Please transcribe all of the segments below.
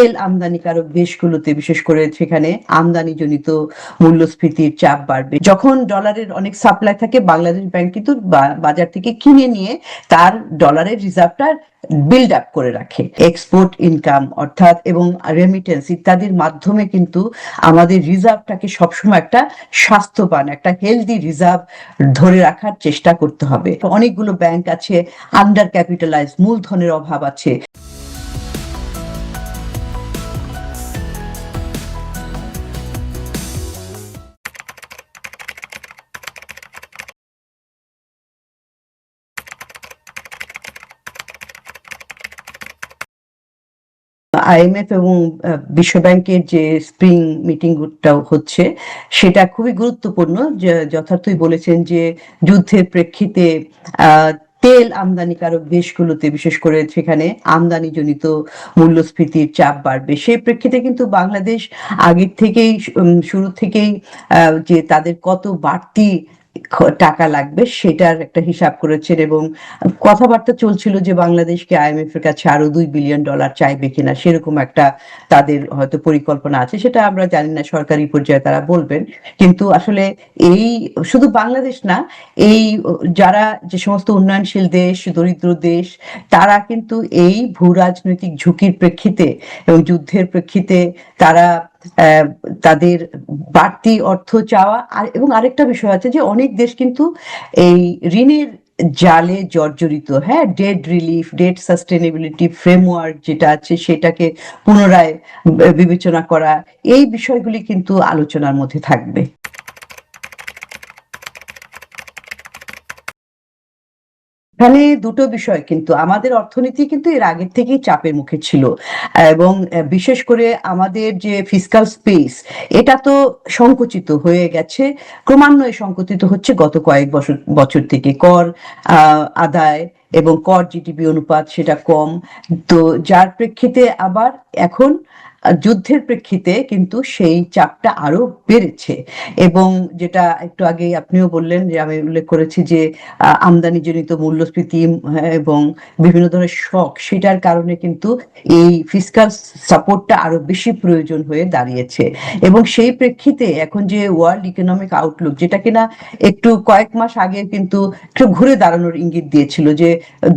তেল আমদানিকারক দেশগুলোতে, বিশেষ করে সেখানে আমদানিজনিত মূল্যস্ফীতির চাপ বাড়বে। যখন ডলারের অনেক সাপ্লাই থাকে, বাংলাদেশ ব্যাংক কিন্তু বাজার থেকে কিনে নিয়ে তার ডলারের রিজার্ভটা বিল্ড আপ করে রাখে। এক্সপোর্ট ইনকাম অর্থাৎ এবং রেমিটেন্স ইত্যাদির মাধ্যমে কিন্তু আমাদের রিজার্ভটাকে সবসময় একটা স্বাস্থ্যবান, একটা হেলদি রিজার্ভ ধরে রাখার চেষ্টা করতে হবে। অনেকগুলো ব্যাংক আছে আন্ডার ক্যাপিটালাইজ, মূলধনের অভাব আছে। আইএমএফ এবং বিশ্বব্যাংকের যে স্প্রিং মিটিংটা হচ্ছে সেটা খুবই গুরুত্বপূর্ণ। যথার্থই বলেছেন যে যুদ্ধের প্রেক্ষিতে তেল আমদানিকারক দেশগুলোতে, বিশেষ করে সেখানে আমদানিজনিত মূল্যস্ফীতির চাপ বাড়বে। সেই প্রেক্ষিতে কিন্তু বাংলাদেশ আগের থেকেই, শুরু থেকেই যে তাদের কত বাড়তি টাকা লাগবে সেটার একটা হিসাব করেছেন, এবং কথাবার্তা চলছিল যে বাংলাদেশকে আইএমএফ এর কাছে আরো $2 বিলিয়ন চাইবে কিনা, সেরকম একটা তাদের হয়তো পরিকল্পনা আছে। সেটা আমরা জানি না, সরকারি পর্যায়ে তারা বলবেন। কিন্তু আসলে এই শুধু বাংলাদেশ না, এই যারা যে সমস্ত উন্নয়নশীল দেশ, দরিদ্র দেশ, তারা কিন্তু এই ভূ রাজনৈতিক ঝুঁকির প্রেক্ষিতে এবং যুদ্ধের প্রেক্ষিতে তারা তাদের বাড়তি অর্থ চাওয়া। এবং আরেকটা বিষয় আছে যে অনেক দেশ কিন্তু এই ঋণের জালে জর্জরিত। হ্যাঁ, debt relief, debt sustainability framework যেটা আছে সেটাকে পুনরায় বিবেচনা করা, এই বিষয়গুলি কিন্তু আলোচনার মধ্যে থাকবে। এখানে দুটো বিষয়, কিন্তু আমাদের অর্থনীতি কিন্তু এর আগের থেকেই চাপের মুখে ছিল, এবং বিশেষ করে আমাদের যে ফিসকাল স্পেস, এটা তো সংকুচিত হয়ে গেছে, ক্রমান্বয়ে সংকুচিত হচ্ছে গত কয়েক বছর থেকে। কর আদায় এবং কর জিডিপি অনুপাত সেটা কম। তো যার প্রেক্ষিতে আবার এখন যুদ্ধের প্রেক্ষিতে কিন্তু সেই চাপটা আরো বেড়েছে। এবং যেটা একটু আগে আপনিও বললেন, যে আমি উল্লেখ করেছি যে আমদানিজনিত মূল্যস্ফীতি এবং বিভিন্ন ধরনের শক, সেটার কারণে কিন্তু এই ফিসকাল সাপোর্টটা আরো বেশি প্রয়োজন হয়ে দাঁড়িয়েছে। এবং সেই প্রেক্ষিতে এখন যে ওয়ার্ল্ড ইকোনমিক আউটলুক, যেটা কিনা একটু কয়েক মাস আগে কিন্তু একটু ঘুরে দাঁড়ানোর ইঙ্গিত দিয়েছিল, যে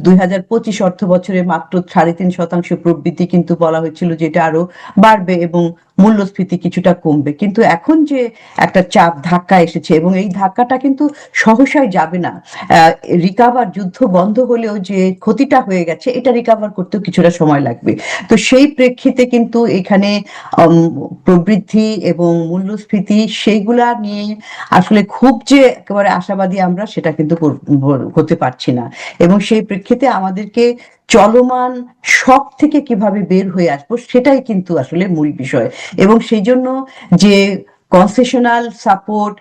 2025 অর্থ বছরে মাত্র 3.5% প্রবৃদ্ধি, কিন্তু বলা হয়েছিল যে এটা আরো বাড়বে এবং মূল্যস্ফীতি কিছুটা কমবে। কিন্তু এখন যে একটা চাপ ধাক্কা এসেছে, এবং এই ধাক্কাটা কিন্তু সহসাই যাবে না। রিকাভার, যুদ্ধ বন্ধ হলেও যে ক্ষতিটা হয়ে গেছে এটা রিকাভার করতেও কিছুটা সময় লাগবে। তো সেই প্রেক্ষিতে কিন্তু এখানে প্রবৃদ্ধি এবং মূল্যস্ফীতি সেইগুলা নিয়ে আসলে খুব যে একেবারে আশাবাদী আমরা, সেটা কিন্তু হতে পারছি না। এবং সেই প্রেক্ষিতে আমাদেরকে চলমান শক থেকে কিভাবে বের হয়ে আসবো, সেটাই কিন্তু আসলে মূল বিষয়। এবং সেই জন্য যে কনসেশনাল সাপোর্ট,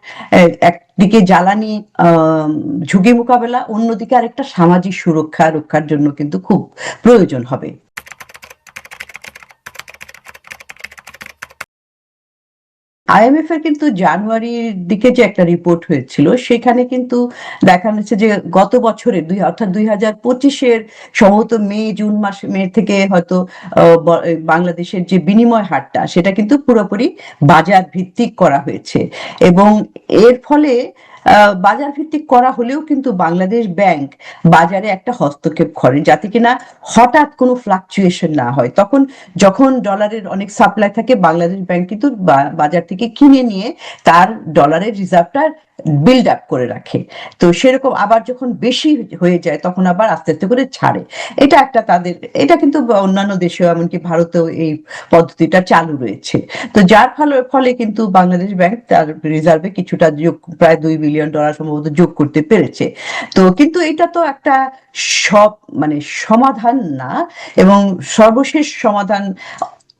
একদিকে জ্বালানি ঝুঁকি মোকাবেলা, অন্যদিকে আরেকটা সামাজিক সুরক্ষা রক্ষার জন্য কিন্তু খুব প্রয়োজন হবে। আইএমএফ এর কিন্তু জানুয়ারির দিকে যে একটা রিপোর্ট হয়েছিল, সেখানে কিন্তু দেখা যাচ্ছে যে গত বছরের অর্থাৎ 2025-এর সম্ভবত মে থেকে হয়তো বাংলাদেশের যে বিনিময় হারটা, সেটা কিন্তু পুরোপুরি বাজার ভিত্তিক করা হয়েছে। এবং এর ফলে বাজার ভিত্তিক করা হলেও কিন্তু বাংলাদেশ ব্যাংক বাজারে একটা হস্তক্ষেপ করে, যাতে কিনা হঠাৎ কোনো ফ্লাকচুয়েশন না হয়। তখন যখন ডলারের অনেক সাপ্লাই থাকে, বাংলাদেশ ব্যাংক কিন্তু বাজার থেকে কিনে নিয়ে তার ডলারের রিজার্ভটা বিল্ড আপ করে রাখে। তো সেরকম আবার যখন বেশি হয়ে যায়, তখন আবার আস্তে আস্তে করে ছাড়ে। এটা একটা তাদের, এটা কিন্তু অন্যান্য দেশেও, এমনকি ভারতেও এই পদ্ধতিটা চালু রয়েছে। তো যার ফলে কিন্তু বাংলাদেশ ব্যাংক তার রিজার্ভে কিছুটা যোগ, প্রায় $2 বিলিয়ন সম্ভবত যোগ করতে পেরেছে। তো কিন্তু এটা তো একটা সব মানে সমাধান না, এবং সর্বশেষ সমাধান,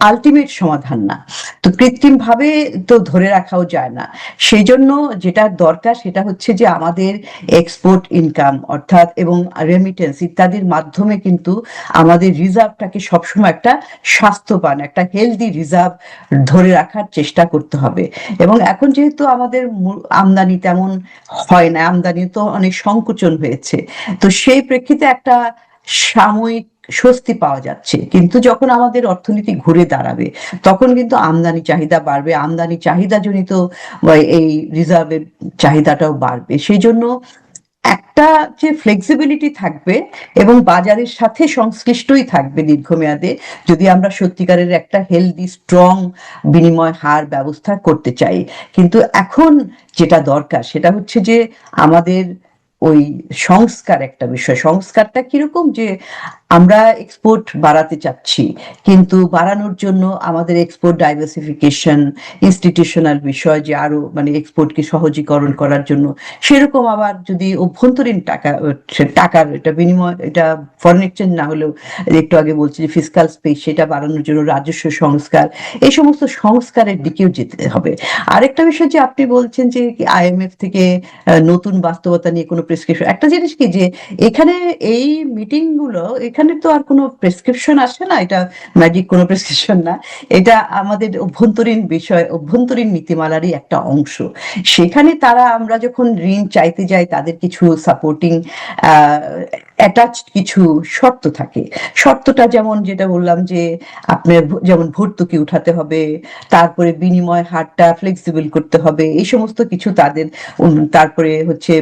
আলটিমেট সমাধান না। তো কৃত্রিম ভাবে তো ধরে রাখাও যায় না। সেই জন্য যেটা দরকার সেটা হচ্ছে যে আমাদের এক্সপোর্ট ইনকাম অর্থাৎ এবং রেমিটেন্স ইত্যাদির মাধ্যমে কিন্তু আমাদের রিজার্ভটাকে সবসময় একটা স্বাস্থ্যবান, একটা হেলদি রিজার্ভ ধরে রাখার চেষ্টা করতে হবে। এবং এখন যেহেতু আমাদের আমদানি তেমন হয় না, আমদানি তো অনেক সংকোচন হয়েছে, তো সেই প্রেক্ষিতে একটা সাময়িক স্বস্তি পাওয়া যাচ্ছে, কিন্তু যখন আমাদের অর্থনীতি ঘুরে দাঁড়াবে তখন কিন্তু আমদানি চাহিদা বাড়বে, আমদানি চাহিদাজনিত এই রিজার্ভের চাহিদাটাও বাড়বে। সেই জন্য একটা যে ফ্লেক্সিবিলিটি থাকবে এবং বাজারের সাথে সংশ্লিষ্টই থাকবে দীর্ঘমেয়াদে, যদি আমরা সত্যিকারের একটা হেলদি স্ট্রং বিনিময় হার ব্যবস্থা করতে চাই। কিন্তু এখন যেটা দরকার সেটা হচ্ছে যে আমাদের ওই সংস্কার, একটা বিষয়, সংস্কারটা কিরকম, যে আমরা এক্সপোর্ট বাড়াতে চাচ্ছি, কিন্তু বাড়ানোর জন্য আমাদের এক্সপোর্ট ডাইভার্সিফিকেশন, ইনস্টিটিউশনাল বিষয়, যে আরো মানে এক্সপোর্টকে সহজীকরণ করার জন্য, সেরকম আবার যদি অভ্যন্তরীণ টাকার এটা বিনিময়, এটা ফরেন এক্সচেঞ্জ না হলেও একটু আগে বলছি যে ফিসকাল স্পেস, সেটা বাড়ানোর জন্য রাজস্ব সংস্কার, এই সমস্ত সংস্কারের দিকেও যেতে হবে। আরেকটা বিষয় যে আপনি বলছেন যে আইএমএফ থেকে নতুন বাস্তবতা নিয়ে কোনো প্রেসক্রিপশন, একটা জিনিস কি যে এখানে এই মিটিং গুলো, এখানে তো আর কোনো প্রেসক্রিপশন আসে না, এটা ম্যাজিক কোনো প্রেসক্রিপশন না, এটা আমাদের অভ্যন্তরীণ বিষয়, অভ্যন্তরীণ নীতিমালারই একটা অংশ। সেখানে তারা, আমরা যখন ঋণ চাইতে যাই, তাদের কিছু সাপোর্টিং অ্যাটাচড কিছু শর্ত থাকে। শর্তটা যেমন যেটা বললাম যে আপনার যেমন ভর্তুকি উঠাতে হবে, তারপরে বিনিময় হারটা ফ্লেক্সিবল করতে হবে, এই সমস্ত কিছু তাদের। তারপরে হচ্ছে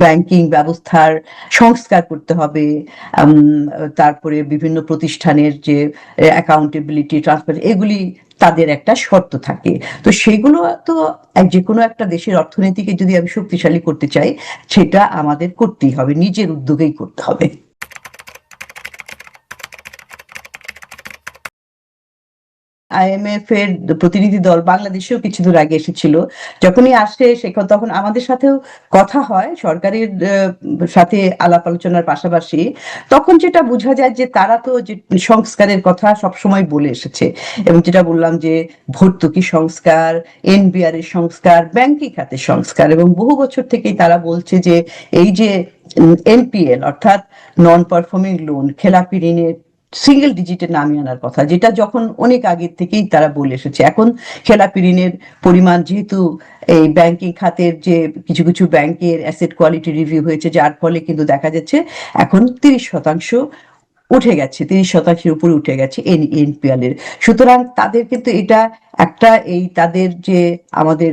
ব্যাংকিং ব্যবস্থার সংস্কার করতে হবে, তারপরে বিভিন্ন প্রতিষ্ঠানের যে অ্যাকাউন্টেবিলিটি, ট্রান্সপারেন্সি, এগুলি তাদের একটা শর্ত থাকে। তো সেগুলো তো যে কোনো একটা দেশের অর্থনীতিকে যদি আমি শক্তিশালী করতে চাই, সেটা আমাদের করতেই হবে, নিজের উদ্যোগেই করতে হবে। আইএমএফ এর প্রতিনিধি দল বাংলাদেশেও কিছুদূর আগে এসেছিল। যখনই আসে তখন আমাদের সাথেও কথা হয়, সরকারের সাথে আলাপ আলোচনার পাশাপাশি। তখন যেটা বোঝা যায় যে তারা তো যে সংস্কারের কথা সবসময় বলে এসেছে, এবং যেটা বললাম যে ভর্তুকি সংস্কার, এনবিআর এর সংস্কার, ব্যাংকিং খাতের সংস্কার, এবং বহু বছর থেকেই তারা বলছে যে এই যে এনপিএল অর্থাৎ নন পারফর্মিং লোন, খেলাপি ঋণের সিঙ্গেল ডিজিটে নামিয়ে আনার কথা, যেটা যখন অনেক আগের থেকেই তারা বলে এসেছে। এখন খেলাপি ঋণের পরিমাণ, যেহেতু এই ব্যাংকিং খাতের যে কিছু কিছু ব্যাংকের অ্যাসেট কোয়ালিটি রিভিউ হয়েছে, যার ফলে কিন্তু দেখা যাচ্ছে এখন 30% উঠে গেছে, 30%-এর উপরে উঠে গেছে এনপিএল এর। সুতরাং তাদের কিন্তু এটা একটা, এই তাদের যে আমাদের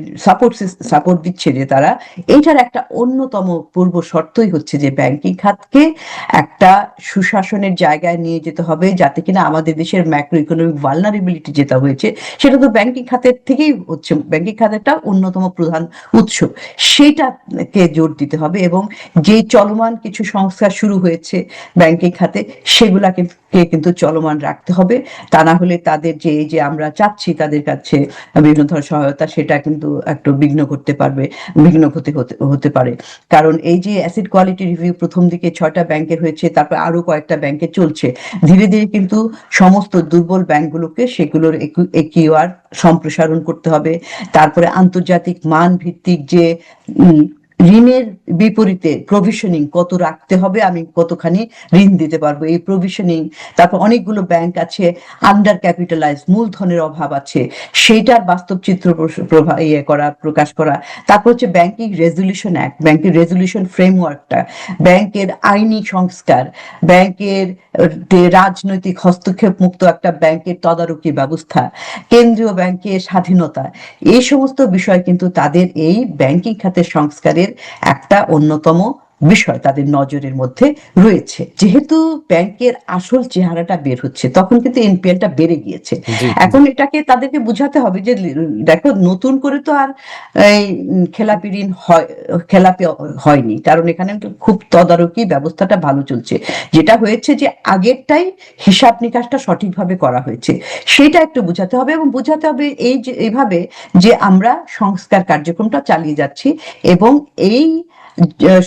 সাপোর্ট দিচ্ছে যে তারা, এইটার একটা অন্যতম পূর্ব শর্তই হচ্ছে যে ব্যাংকিং খাতকে একটা সুশাসনের জায়গায় নিয়ে যেতে হবে, যাতে কিনা আমাদের দেশের ম্যাক্রো ইকোনমিক ভালনারেবিলিটি যেটা হয়েছে, সেটা তো ব্যাংকিং খাতের থেকেই হচ্ছে, ব্যাংকিং খাতেরটা অন্যতম প্রধান উৎস, সেইটাকে জোর দিতে হবে। এবং যে চলমান কিছু সংস্কার শুরু হয়েছে ব্যাংকিং খাতে, সেগুলাকে কিন্তু চলমান রাখতে হবে। তা না হলে তাদের যে এই যে আমরা চাচ্ছি তাদের কাছে বিভিন্ন ধরনের সহায়তা, সেটা কিন্তু একটু বিঘ্ন করতে পারবে, বিঘ্ন হতে পারে। কারণ এই যে অ্যাসেট কোয়ালিটি রিভিউ প্রথম দিকে 6টা ব্যাংকের হয়েছে, তারপর আরো কয়েকটা ব্যাংকে চলছে, ধীরে ধীরে কিন্তু সমস্ত দুর্বল ব্যাংকগুলোকে সেগুলোর একিউআর সম্প্রসারণ করতে হবে। তারপরে আন্তর্জাতিক মান ভিত্তিক যে ঋণের বিপরীতে প্রভিশনিং কত রাখতে হবে, আমি কতখানি ঋণ দিতে পারবো, এই প্রভিশনিং। তারপর অনেকগুলো ব্যাংক আছে আন্ডার ক্যাপিটালাইজ, মূলধনের অভাব আছে, সেইটার বাস্তব চিত্র প্রকাশ করা। তারপর হচ্ছে ব্যাংকিং রেজলিউশন অ্যাক্ট, ব্যাংকের রেজলিউশন ফ্রেমওয়ার্কটা, ব্যাংকের আইনি সংস্কার, ব্যাংকের রাজনৈতিক হস্তক্ষেপ মুক্ত একটা ব্যাংকের তদারকি ব্যবস্থা, কেন্দ্রীয় ব্যাংকের স্বাধীনতা, এই সমস্ত বিষয় কিন্তু তাদের এই ব্যাংকিং খাতের সংস্কারের একটা অন্যতম বিষয় তাদের নজরের মধ্যে রয়েছে। যেহেতু ব্যাংকের আসল চেহারাটা বের হচ্ছে, তখন কিন্তু এনপিএলটা বেড়ে গিয়েছে। জি। এখন এটাকে তাদেরকে বুঝাতে হবে যে দেখো, নতুন করে তো আর এই খেলাপি ঋণ খেলাপি হয়নি, কারণ এখানে খুব তদারকি ব্যবস্থাটা ভালো চলছে। যেটা হয়েছে যে আগেরটাই হিসাব নিকাশটা সঠিকভাবে করা হয়েছে, সেটা একটু বোঝাতে হবে। এবং বোঝাতে হবে এই যে এইভাবে যে আমরা সংস্কার কার্যক্রমটা চালিয়ে যাচ্ছি, এবং এই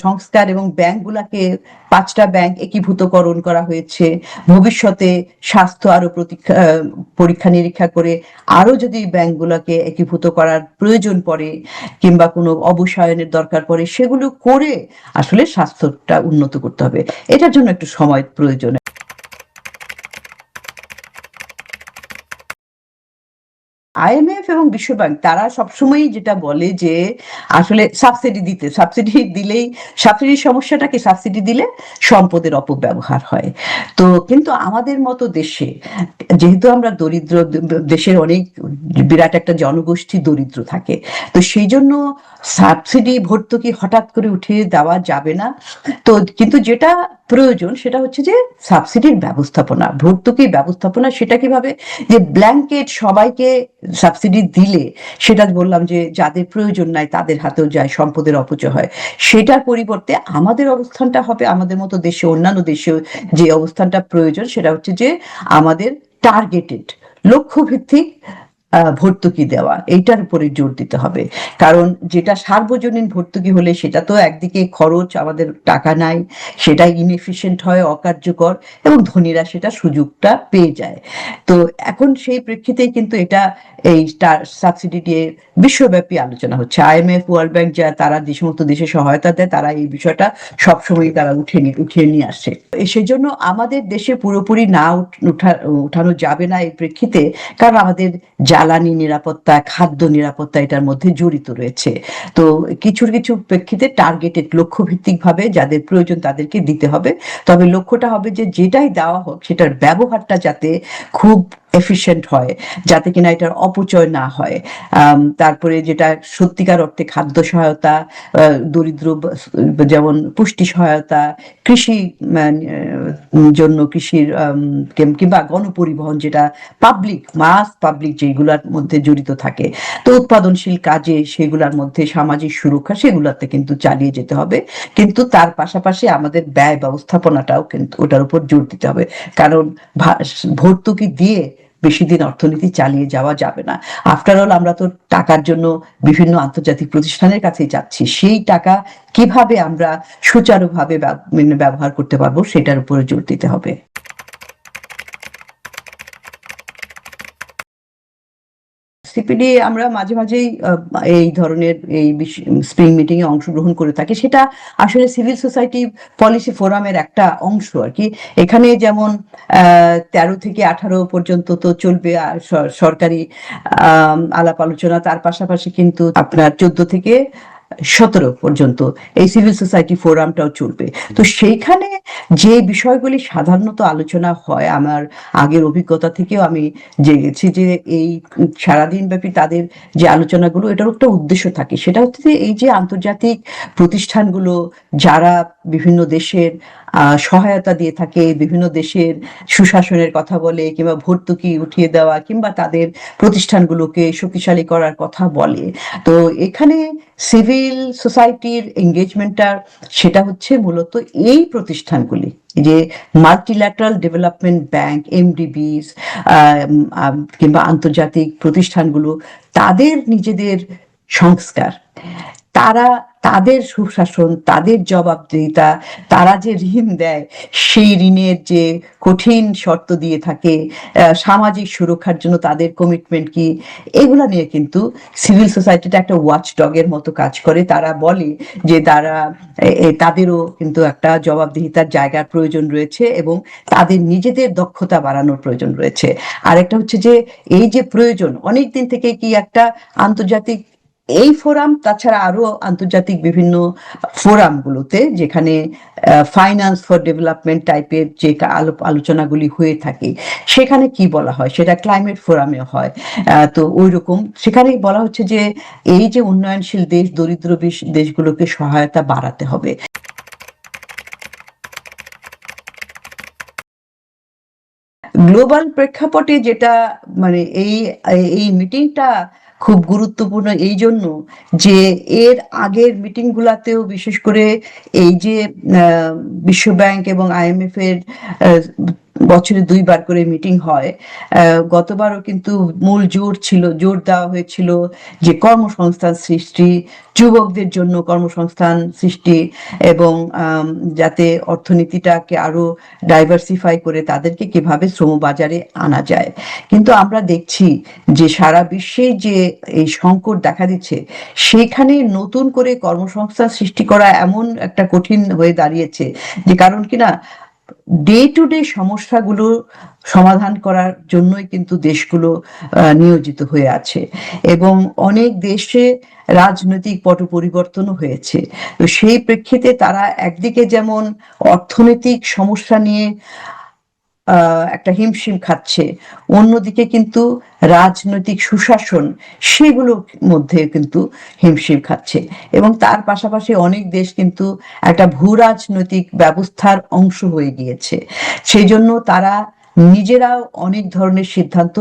সংস্কার এবং ব্যাংকগুলাকে 5টা ব্যাংক একীভূতকরণ করা হয়েছে। ভবিষ্যতে স্বাস্থ্য আরো পরীক্ষা নিরীক্ষা করে আরো যদি ব্যাংকগুলোকে একীভূত করার প্রয়োজন পড়ে, কিংবা কোনো অবসায়নের দরকার পড়ে, সেগুলো করে আসলে স্বাস্থ্যটা উন্নত করতে হবে। এটার জন্য একটু সময় প্রয়োজন। আইএমএফ এবং বিশ্বব্যাংক তারা সবসময়ই যেটা বলে যে আসলে সাবসিডি দিলেই সাবসিডির সমস্যাটা কি, সাবসিডি দিলে সম্পদের অপব্যবহার হয়। তো কিন্তু আমাদের মতো দেশে যেহেতু আমরা দরিদ্র, দেশের অনেক বিরাট একটা জনগোষ্ঠী দরিদ্র থাকে, তো সেই জন্য সাবসিডি ভর্তুকি হঠাৎ করে উঠিয়ে দেওয়া যাবে না। তো কিন্তু যেটা প্রয়োজন সেটা হচ্ছে যে সাবসিডির ব্যবস্থাপনা, ভর্তুকির ব্যবস্থাপনা, সেটা কিভাবে যে ব্ল্যাঙ্কেট সবাইকে সাবসিডি দিলে সেটা বললাম যে যাদের প্রয়োজন নাই তাদের হাতেও যায়, সম্পদের অপচয় হয়। সেটার পরিবর্তে আমাদের অবস্থানটা হবে, আমাদের মতো দেশে, অন্যান্য দেশে যে অবস্থানটা প্রয়োজন সেটা হচ্ছে যে আমাদের টার্গেটেড, লক্ষ্যভিত্তিক ভর্তুকি দেওয়া, এইটার উপরে জোর দিতে হবে। কারণ যেটা সার্বজনীন ভর্তুকি হলে সেটা তো একদিকে খরচ, আমাদের টাকা নাই, সেটা ইনএফিশিয়েন্ট হয়, অকার্যকর, এবং ধনীরা সেটা সুযোগটা পেয়ে যায়। তো এখন সেই প্রেক্ষিতেই কিন্তু এটা, এই সাবসিডি নিয়ে বিশ্বব্যাপী আলোচনা হচ্ছে। আইএমএফ, ওয়ার্ল্ড ব্যাংক যা তারা যে সমস্ত দেশে সহায়তা দেয় তারা এই বিষয়টা সবসময় তারা উঠিয়ে নিয়ে আসে। সেই জন্য আমাদের দেশে পুরোপুরি না উঠানো যাবে না এই প্রেক্ষিতে, কারণ আমাদের জ্বালানি নিরাপত্তা, খাদ্য নিরাপত্তা এটার মধ্যে জড়িত রয়েছে। তো কিছু কিছু প্রেক্ষিতে টার্গেটেড, লক্ষ্যভিত্তিক ভাবে যাদের প্রয়োজন তাদেরকে দিতে হবে। তবে লক্ষ্যটা হবে যে যেটাই দেওয়া হোক সেটার ব্যবহারটা যাতে খুব এফিশিয়েন্ট হয়, যাতে কিনা এটার অপচয় না হয়। তারপরে যেটা সত্যিকার অর্থে খাদ্য সহায়তা, দরিদ্র যেমন পুষ্টি সহায়তা, কৃষি জন্য কৃষির কিংবা গণপরিবহন, যেটা পাবলিক যেগুলোর মধ্যে জড়িত থাকে, তো উৎপাদনশীল কাজে সেগুলোর মধ্যে সামাজিক সুরক্ষা, সেগুলোতে কিন্তু চালিয়ে যেতে হবে। কিন্তু তার পাশাপাশি আমাদের ব্যয় ব্যবস্থাপনাটাও কিন্তু ওটার উপর জোর দিতে হবে। কারণ ভর্তুকি দিয়ে বেশি দিন অর্থনীতি চালিয়ে যাওয়া যাবে না। আফটার অল আমরা তো টাকার জন্য বিভিন্ন আন্তর্জাতিক প্রতিষ্ঠানের কাছেই যাচ্ছি, সেই টাকা কিভাবে আমরা সুচারুভাবে ব্যবহার করতে পারবো সেটার উপরে জোর দিতে হবে। সিপিডি আমরা মাঝে মাঝেই এই ধরনের এই স্প্রিং মিটিং এ অংশগ্রহণ করে থাকি। সেটা আসলে সিভিল সোসাইটি পলিসি ফোরামের একটা অংশ আর কি। এখানে যেমন 13 থেকে 18 পর্যন্ত তো চলবে সরকারি আলাপ আলোচনা, তার পাশাপাশি কিন্তু আপনার 14 থেকে 17 পর্যন্ত এই সিভিল সোসাইটি ফোরামটাও চলবে। তো সেইখানে যে বিষয়গুলি সাধারণত আলোচনা হয়, আমার আগের অভিজ্ঞতা থেকেও আমি জেগেছি যে এই সারাদিন ব্যাপী তাদের যে আলোচনাগুলো, এটার একটা উদ্দেশ্য থাকে, সেটা হচ্ছে যে এই যে আন্তর্জাতিক প্রতিষ্ঠানগুলো যারা বিভিন্ন দেশের সহায়তা দিয়ে থাকে, বিভিন্ন দেশের সুশাসনের কথা বলে, কিংবা ভর্তুকি উঠিয়ে দেওয়া, কিংবা তাদের প্রতিষ্ঠানগুলোকে শক্তিশালী করার কথা বলে, তো এখানে সিভিল সোসাইটির এঙ্গেজমেন্টটা সেটা হচ্ছে মূলত এই প্রতিষ্ঠানগুলি, যে মাল্টিল্যাটারাল ডেভেলপমেন্ট ব্যাংক, এমডিবিস, কিংবা আন্তর্জাতিক প্রতিষ্ঠানগুলো, তাদের নিজেদের সংস্কার, তারা তাদের সুশাসন, তাদের জবাবদিহিতা, তারা যে ঋণ দেয় সেই ঋণের যে কঠিন শর্ত দিয়ে থাকে, সামাজিক সুরক্ষার জন্য তাদের কমিটমেন্ট কি, এগুলা নিয়ে কিন্তু সিভিল সোসাইটিটা একটা ওয়াচ ডগের মতো কাজ করে। তারা বলে যে তাদেরও কিন্তু একটা জবাবদিহিতার জায়গার প্রয়োজন রয়েছে, এবং তাদের নিজেদের দক্ষতা বাড়ানোর প্রয়োজন রয়েছে। আরেকটা হচ্ছে যে এই যে প্রয়োজন অনেকদিন থেকে কি একটা আন্তর্জাতিক এই ফোরাম, তাছাড়া আরো আন্তর্জাতিক বিভিন্ন ফোরামগুলোতে যেখানে ফাইন্যান্স ফর ডেভেলপমেন্ট টাইপের যে আলোচনাগুলি হয়ে থাকে, সেখানে কি বলা হয়, সেটা ক্লাইমেট ফোরামে হয়। তো ওই রকম সেখানে বলা হচ্ছে যে এই যে উন্নয়নশীল দেশ, দরিদ্র দেশগুলোকে সহায়তা বাড়াতে হবে। গ্লোবাল প্রেক্ষাপটে যেটা মানে এই এই মিটিংটা খুব গুরুত্বপূর্ণ এই জন্য যে এর আগের মিটিং গুলাতেও বিশেষ করে এই যে বিশ্বব্যাংক এবং আইএমএফ এর বছরে 2বার করে মিটিং হয়, গতবারও কিন্তু মূল জোর দেওয়া হয়েছিল যে কর্মসংস্থান সৃষ্টি, যুবকদের জন্য কর্মসংস্থান সৃষ্টি, এবং যাতে অর্থনীতিটাকে আরো ডাইভার্সিফাই করে তাদেরকে কিভাবে শ্রমবাজারে আনা যায়। কিন্তু আমরা দেখছি যে সারা বিশ্বে যে এই সংকট দেখা দিচ্ছে, সেখানে নতুন করে কর্মসংস্থান সৃষ্টি করা এমন একটা কঠিন হয়ে দাঁড়িয়েছে, যে কারণ কিনা ডে টু ডে সমস্যাগুলো সমাধান করার জন্যই কিন্তু দেশগুলো নিয়োজিত হয়ে আছে, এবং অনেক দেশে রাজনৈতিক পট পরিবর্তনও হয়েছে। তো সেই প্রেক্ষিতে তারা একদিকে যেমন অর্থনৈতিক সমস্যা নিয়ে একটা হিমশিম খাচ্ছে, অন্যদিকে কিন্তু রাজনৈতিক সুশাসন সেগুলোর মধ্যে কিন্তু হিমশিম খাচ্ছে, এবং তার পাশাপাশি অনেক দেশ কিন্তু একটা ভূ রাজনৈতিক ব্যবস্থার অংশ হয়ে গিয়েছে। সেই জন্য তারা নিজেরাও অনেক ধরনের সিদ্ধান্ত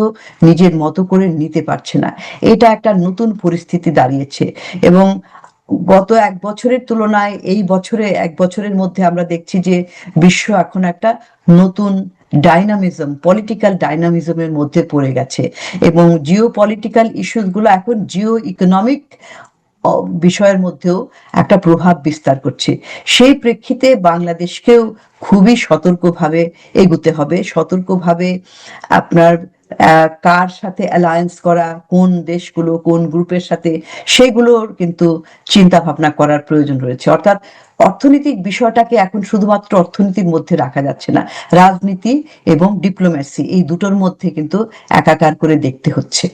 নিজের মতো করে নিতে পারছে না। এটা একটা নতুন পরিস্থিতি দাঁড়িয়েছে, এবং গত এক বছরের তুলনায় এই বছরে এক বছরের মধ্যে আমরা দেখছি যে বিশ্ব এখন একটা নতুন ডাইনামিজম, পলিটিক্যাল ডাইনামিজমের মধ্যে পড়ে গেছে, এবং জিও পলিটিক্যাল ইস্যুসগুলো এখন জিও ইকোনমিক বিষয়ের মধ্যেও একটা প্রভাব বিস্তার করছে। সেই প্রেক্ষিতে বাংলাদেশকেও খুবই সতর্কভাবে এগুতে হবে, সতর্কভাবে আপনার কার সাথে অ্যালায়েন্স করা, কোন দেশগুলো কোন গ্রুপের সাথে, সেগুলোর কিন্তু চিন্তা ভাবনা করার প্রয়োজন রয়েছে। অর্থাৎ অর্থনৈতিক বিষয়টাকে এখন শুধুমাত্র অর্থনীতির মধ্যে রাখা যাচ্ছে না, রাজনীতি এবং ডিপ্লোম্যাসি এই দুটোর মধ্যে কিন্তু একাকার করে দেখতে হচ্ছে।